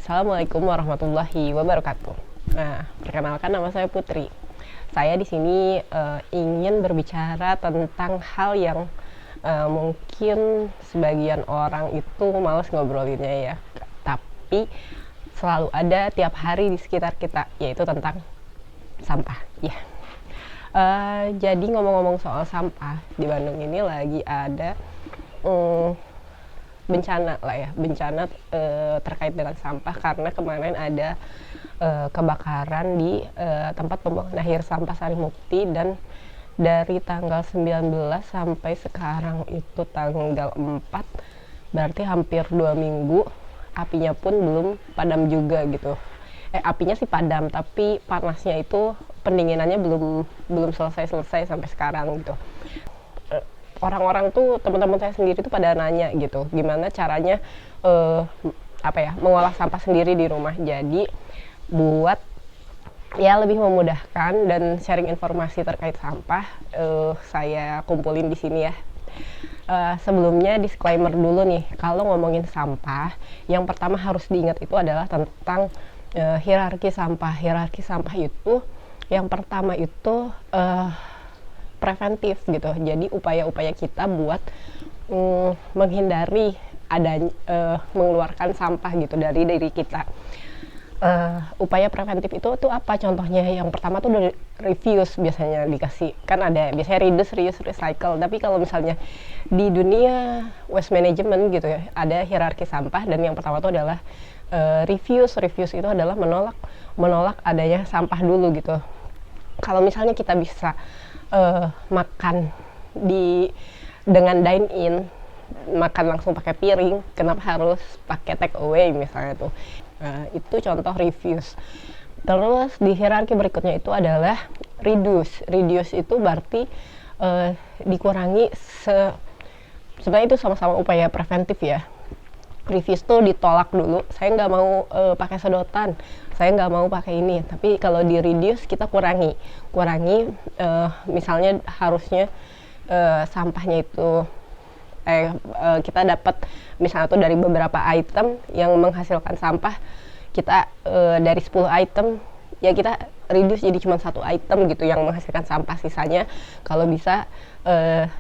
Assalamualaikum warahmatullahi wabarakatuh. Nah, perkenalkan nama saya Putri. Saya di sini ingin berbicara tentang hal yang mungkin sebagian orang itu malas ngobrolinnya ya. Tapi selalu ada tiap hari di sekitar kita, yaitu tentang sampah. Ya. Jadi ngomong-ngomong soal sampah, di Bandung ini lagi ada bencana terkait dengan sampah karena kemarin ada kebakaran di tempat pembuangan akhir sampah Sarimukti, dan dari tanggal 19 sampai sekarang itu tanggal 4, berarti hampir 2 minggu apinya pun belum padam juga gitu. Apinya sih padam, tapi panasnya itu pendinginannya belum selesai sampai sekarang gitu. Orang-orang tuh, teman-teman saya sendiri tuh pada nanya gitu, gimana caranya mengolah sampah sendiri di rumah. Jadi buat ya lebih memudahkan dan sharing informasi terkait sampah, saya kumpulin di sini ya. Sebelumnya disclaimer dulu nih, kalau ngomongin sampah, yang pertama harus diingat itu adalah tentang hierarki sampah. Hierarki sampah itu yang pertama itu preventif gitu. Jadi upaya-upaya kita buat menghindari adanya mengeluarkan sampah gitu dari diri kita. Upaya preventif itu tuh apa contohnya? Yang pertama tuh dari reuse, biasanya dikasih, kan ada biasanya reduce, reuse, recycle. Tapi kalau misalnya di dunia waste management gitu ya, ada hierarki sampah, dan yang pertama tuh adalah reuse. Reuse itu adalah menolak adanya sampah dulu gitu. Kalau misalnya kita bisa makan dengan dine in, makan langsung pakai piring, kenapa harus pakai take away misalnya tuh. Itu contoh reuse. Terus di hierarki berikutnya itu adalah reduce. Reduce itu berarti dikurangi. Sebenarnya itu sama-sama upaya preventif ya. Reduce tuh ditolak dulu, saya nggak mau pakai sedotan, saya nggak mau pakai ini. Tapi kalau di reduce kita kurangi, misalnya harusnya sampahnya itu kita dapat misalnya tuh dari beberapa item yang menghasilkan sampah, kita dari 10 item ya kita reduce jadi cuma 1 item gitu yang menghasilkan sampah. Sisanya kalau bisa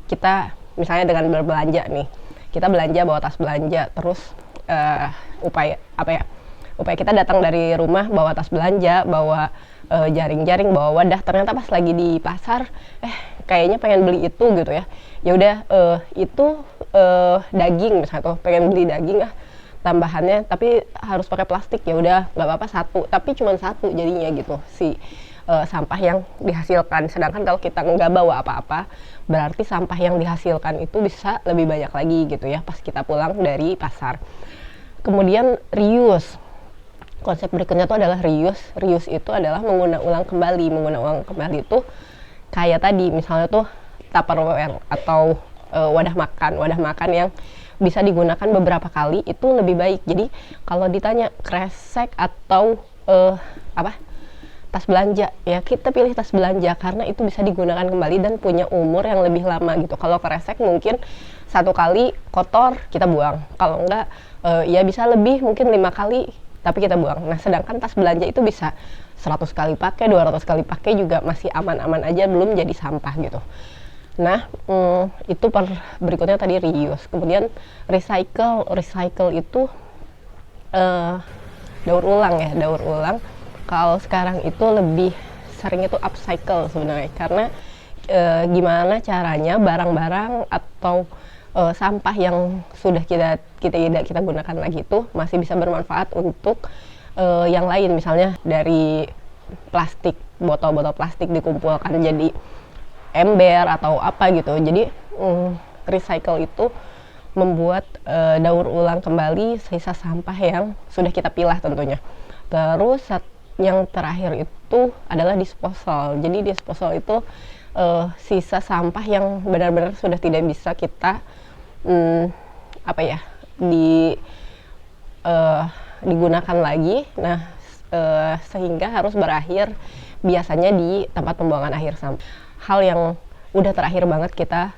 kita misalnya dengan berbelanja nih, kita belanja bawa tas belanja, terus upaya kita datang dari rumah bawa tas belanja, bawa jaring-jaring, bawa wadah. Ternyata pas lagi di pasar kayaknya pengen beli itu gitu ya, ya udah itu daging misalnya tuh, pengen beli daging tambahannya tapi harus pakai plastik, ya udah nggak apa-apa satu, tapi cuma satu jadinya gitu si sampah yang dihasilkan. Sedangkan kalau kita nggak bawa apa-apa, berarti sampah yang dihasilkan itu bisa lebih banyak lagi gitu ya pas kita pulang dari pasar. Kemudian reuse. Konsep berikutnya itu adalah reuse. Reuse itu adalah mengulang ulang kembali itu kayak tadi misalnya tuh Tupperware atau wadah makan yang bisa digunakan beberapa kali itu lebih baik. Jadi kalau ditanya kresek atau tas belanja, ya kita pilih tas belanja karena itu bisa digunakan kembali dan punya umur yang lebih lama gitu. Kalau kresek mungkin satu kali kotor kita buang, kalau enggak ya bisa lebih, mungkin 5 kali tapi kita buang. Nah sedangkan tas belanja itu bisa 100 kali pakai, 200 kali pakai juga masih aman-aman aja, belum jadi sampah gitu. Nah itu berikutnya tadi reuse. Kemudian recycle itu daur ulang. Kalau sekarang itu lebih sering itu upcycle sebenarnya, karena gimana caranya barang-barang atau sampah yang sudah kita tidak kita gunakan lagi itu masih bisa bermanfaat untuk yang lain. Misalnya dari plastik, botol-botol plastik dikumpulkan jadi ember atau apa gitu. Jadi recycle itu membuat daur ulang kembali sisa sampah yang sudah kita pilah tentunya. Terus yang terakhir itu adalah disposal. Jadi disposal itu sisa sampah yang benar-benar sudah tidak bisa kita digunakan lagi. Nah sehingga harus berakhir biasanya di tempat pembuangan akhir sampah. Hal yang udah terakhir banget kita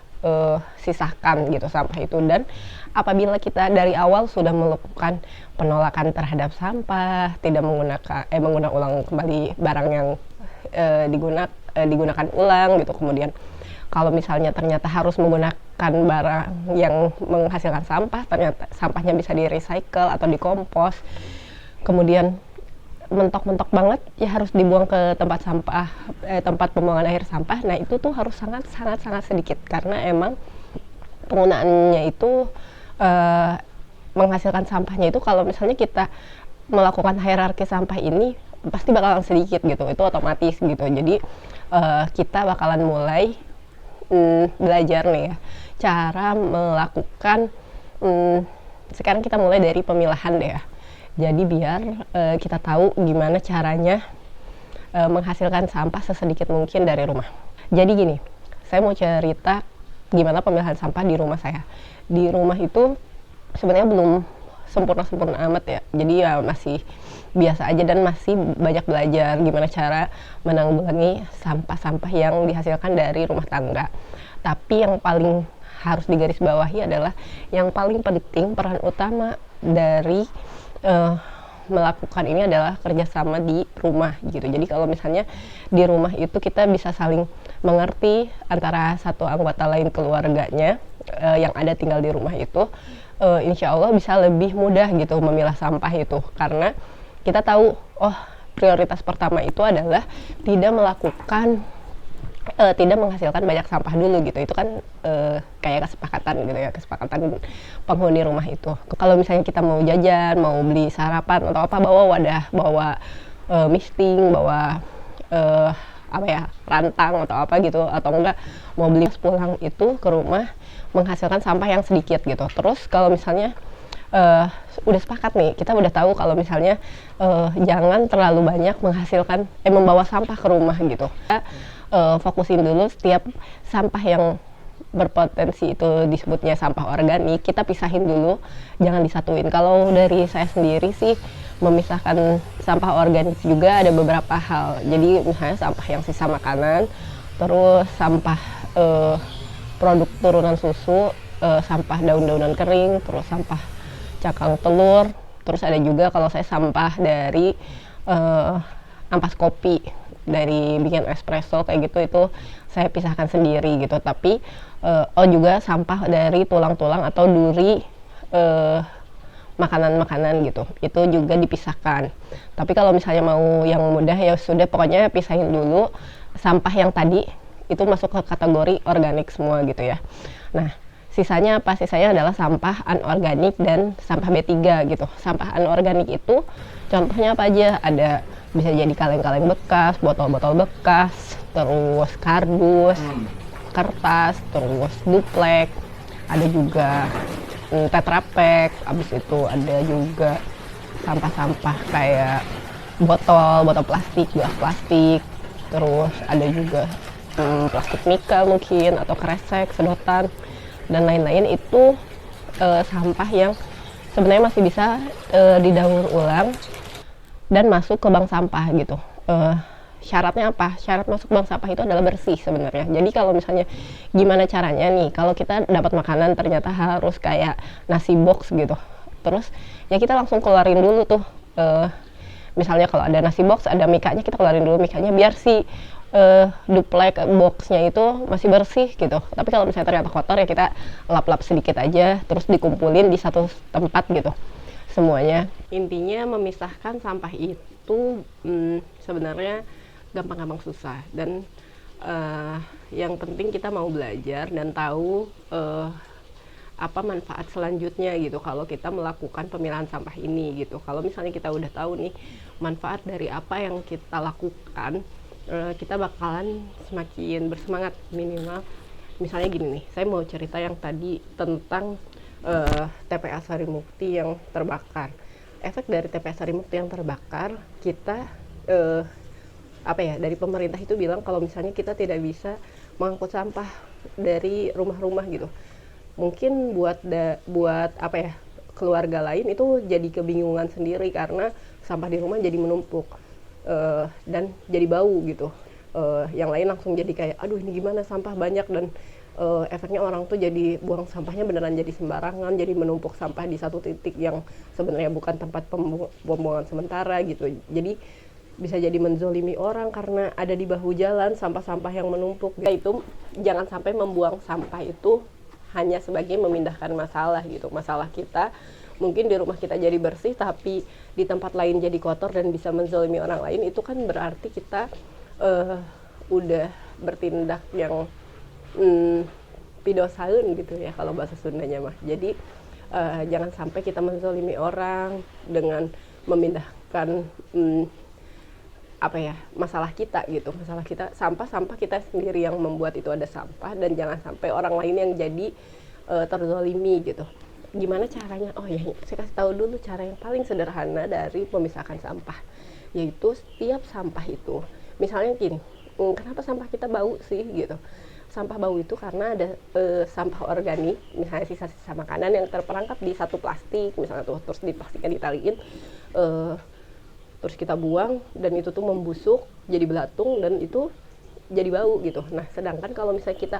sisakan gitu sampah itu. Dan apabila kita dari awal sudah melakukan penolakan terhadap sampah, tidak menggunakan ulang kembali barang yang digunakan ulang gitu, kemudian kalau misalnya ternyata harus menggunakan barang yang menghasilkan sampah, ternyata sampahnya bisa di-recycle atau dikompos, kemudian mentok-mentok banget ya harus dibuang ke tempat sampah, tempat pembuangan akhir sampah. Nah itu tuh harus sangat sedikit, karena emang penggunaannya itu menghasilkan sampahnya itu, kalau misalnya kita melakukan hierarki sampah ini pasti bakalan sedikit gitu, itu otomatis gitu. Jadi kita bakalan mulai belajar nih ya cara melakukan, sekarang kita mulai dari pemilahan deh ya. Jadi biar kita tahu gimana caranya menghasilkan sampah sesedikit mungkin dari rumah. Jadi gini, saya mau cerita gimana pemilahan sampah di rumah saya. Di rumah itu sebenarnya belum sempurna amat ya, jadi ya masih biasa aja dan masih banyak belajar gimana cara menanggulangi sampah-sampah yang dihasilkan dari rumah tangga. Tapi yang paling harus digarisbawahi adalah yang paling penting, peran utama dari melakukan ini adalah kerjasama di rumah gitu. Jadi kalau misalnya di rumah itu kita bisa saling mengerti antara satu anggota lain keluarganya yang ada tinggal di rumah itu, insya Allah bisa lebih mudah gitu memilah sampah itu, karena kita tahu prioritas pertama itu adalah tidak menghasilkan banyak sampah dulu gitu. Itu kan kayak kesepakatan gitu ya, kesepakatan penghuni rumah itu. Kalau misalnya kita mau jajan, mau beli sarapan atau apa, bawa misting, bawa rantang atau apa gitu, atau enggak mau beli pulang itu ke rumah menghasilkan sampah yang sedikit gitu. Terus kalau misalnya udah sepakat nih, kita udah tahu kalau misalnya jangan terlalu banyak membawa sampah ke rumah gitu. Kita fokusin dulu setiap sampah yang berpotensi itu disebutnya sampah organik, kita pisahin dulu, jangan disatuin. Kalau dari saya sendiri sih memisahkan sampah organik juga ada beberapa hal. Jadi misalnya sampah yang sisa makanan, terus sampah produk turunan susu, sampah daun-daunan kering, terus sampah cakang telur, terus ada juga kalau saya sampah dari ampas kopi, dari bikin espresso kayak gitu, itu saya pisahkan sendiri gitu. Tapi juga sampah dari tulang-tulang atau duri makanan-makanan gitu, itu juga dipisahkan. Tapi kalau misalnya mau yang mudah ya sudah, pokoknya pisahin dulu. Sampah yang tadi itu masuk ke kategori organik semua gitu ya. Nah, sisanya apa? Sisanya adalah sampah anorganik dan sampah B3 gitu. Sampah anorganik itu contohnya apa aja? Ada, bisa jadi kaleng-kaleng bekas, botol-botol bekas, terus kardus, kertas, terus duplek, ada juga Tetra Pak. Abis itu ada juga sampah-sampah kayak botol plastik, gelas plastik, terus ada juga plastik nikel mungkin, atau kresek, sedotan, dan lain-lain. Itu sampah yang sebenarnya masih bisa didaur ulang dan masuk ke bank sampah gitu. Syaratnya apa? Syarat masuk bank sampah itu adalah bersih sebenarnya. Jadi kalau misalnya gimana caranya nih, kalau kita dapat makanan ternyata harus kayak nasi box gitu, terus ya kita langsung keluarin dulu tuh, misalnya kalau ada nasi box, ada mikanya, kita keluarin dulu mikanya biar si duplek boxnya itu masih bersih gitu. Tapi kalau misalnya ternyata kotor, ya kita lap-lap sedikit aja, terus dikumpulin di satu tempat gitu semuanya. Intinya memisahkan sampah itu sebenarnya gampang-gampang susah, dan yang penting kita mau belajar dan tahu apa manfaat selanjutnya gitu kalau kita melakukan pemilahan sampah ini gitu. Kalau misalnya kita udah tahu nih manfaat dari apa yang kita lakukan, kita bakalan semakin bersemangat. Minimal misalnya gini nih, saya mau cerita yang tadi tentang TPA Sarimukti yang terbakar. Efek dari TPA Sarimukti yang terbakar, kita dari pemerintah itu bilang kalau misalnya kita tidak bisa mengangkut sampah dari rumah-rumah gitu, mungkin buat keluarga lain itu jadi kebingungan sendiri karena sampah di rumah jadi menumpuk dan jadi bau gitu. Yang lain langsung jadi kayak, aduh ini gimana, sampah banyak dan efeknya orang tuh jadi buang sampahnya beneran jadi sembarangan, jadi menumpuk sampah di satu titik yang sebenarnya bukan tempat pembuangan sementara gitu. Jadi bisa jadi menzolimi orang karena ada di bahu jalan sampah-sampah yang menumpuk. Itu jangan sampai membuang sampah itu hanya sebagai memindahkan masalah gitu. Masalah kita mungkin di rumah kita jadi bersih, tapi di tempat lain jadi kotor dan bisa menzolimi orang lain, itu kan berarti kita udah bertindak yang pidosaeun gitu ya kalau bahasa Sundanya mah. Jadi jangan sampai kita menzolimi orang dengan memindahkan masalah kita gitu. Masalah kita, sampah kita sendiri yang membuat itu ada sampah, dan jangan sampai orang lain yang jadi terzolimi gitu. Gimana caranya? Oh ya, saya kasih tahu dulu cara yang paling sederhana dari memisahkan sampah, yaitu setiap sampah itu, misalnya gini, kenapa sampah kita bau sih gitu. Sampah bau itu karena ada sampah organik, misalnya sisa-sisa makanan yang terperangkap di satu plastik misalnya tuh, terus di plastiknya ditaliin, terus kita buang, dan itu tuh membusuk jadi belatung dan itu jadi bau gitu. Nah sedangkan kalau misalnya kita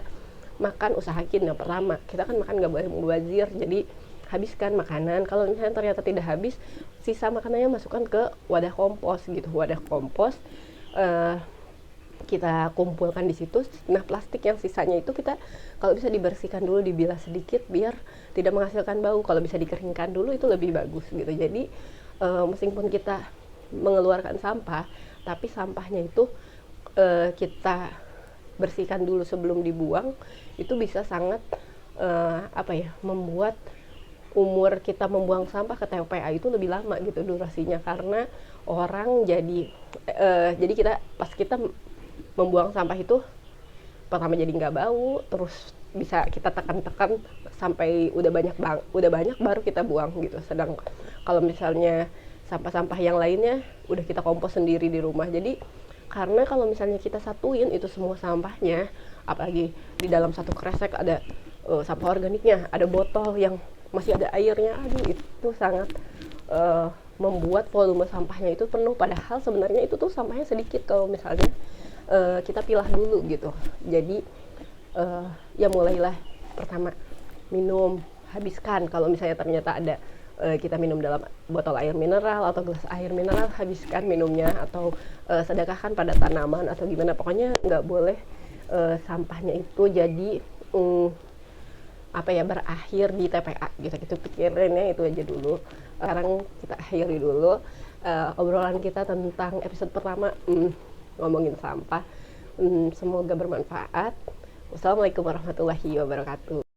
makan, usahakin yang pertama kita kan makan nggak boleh mubazir, jadi habiskan makanan. Kalau misalnya ternyata tidak habis, sisa makanannya masukkan ke wadah kompos gitu. Wadah kompos kita kumpulkan di situ. Nah plastik yang sisanya itu kita kalau bisa dibersihkan dulu, dibilas sedikit biar tidak menghasilkan bau. Kalau bisa dikeringkan dulu itu lebih bagus gitu. Jadi meskipun kita mengeluarkan sampah, tapi sampahnya itu kita bersihkan dulu sebelum dibuang, itu bisa sangat membuat umur kita membuang sampah ke TPA itu lebih lama gitu durasinya, karena orang jadi kita pas kita membuang sampah itu pertama jadi nggak bau, terus bisa kita tekan-tekan sampai udah banyak baru kita buang gitu. Sedang kalau misalnya sampah-sampah yang lainnya udah kita kompos sendiri di rumah. Jadi karena kalau misalnya kita satuin itu semua sampahnya, apalagi di dalam satu kresek ada sampah organiknya, ada botol yang masih ada airnya, aduh itu sangat membuat volume sampahnya itu penuh, padahal sebenarnya itu tuh sampahnya sedikit kalau misalnya kita pilah dulu gitu. Jadi ya mulailah pertama minum, habiskan. Kalau misalnya ternyata ada kita minum dalam botol air mineral atau gelas air mineral, habiskan minumnya, atau sedekahkan pada tanaman atau gimana. Pokoknya nggak boleh sampahnya itu jadi berakhir di TPA gitu. Itu pikirannya itu aja dulu. Sekarang kita akhiri dulu obrolan kita tentang episode pertama ngomongin sampah. Semoga bermanfaat. Wassalamualaikum warahmatullahi wabarakatuh.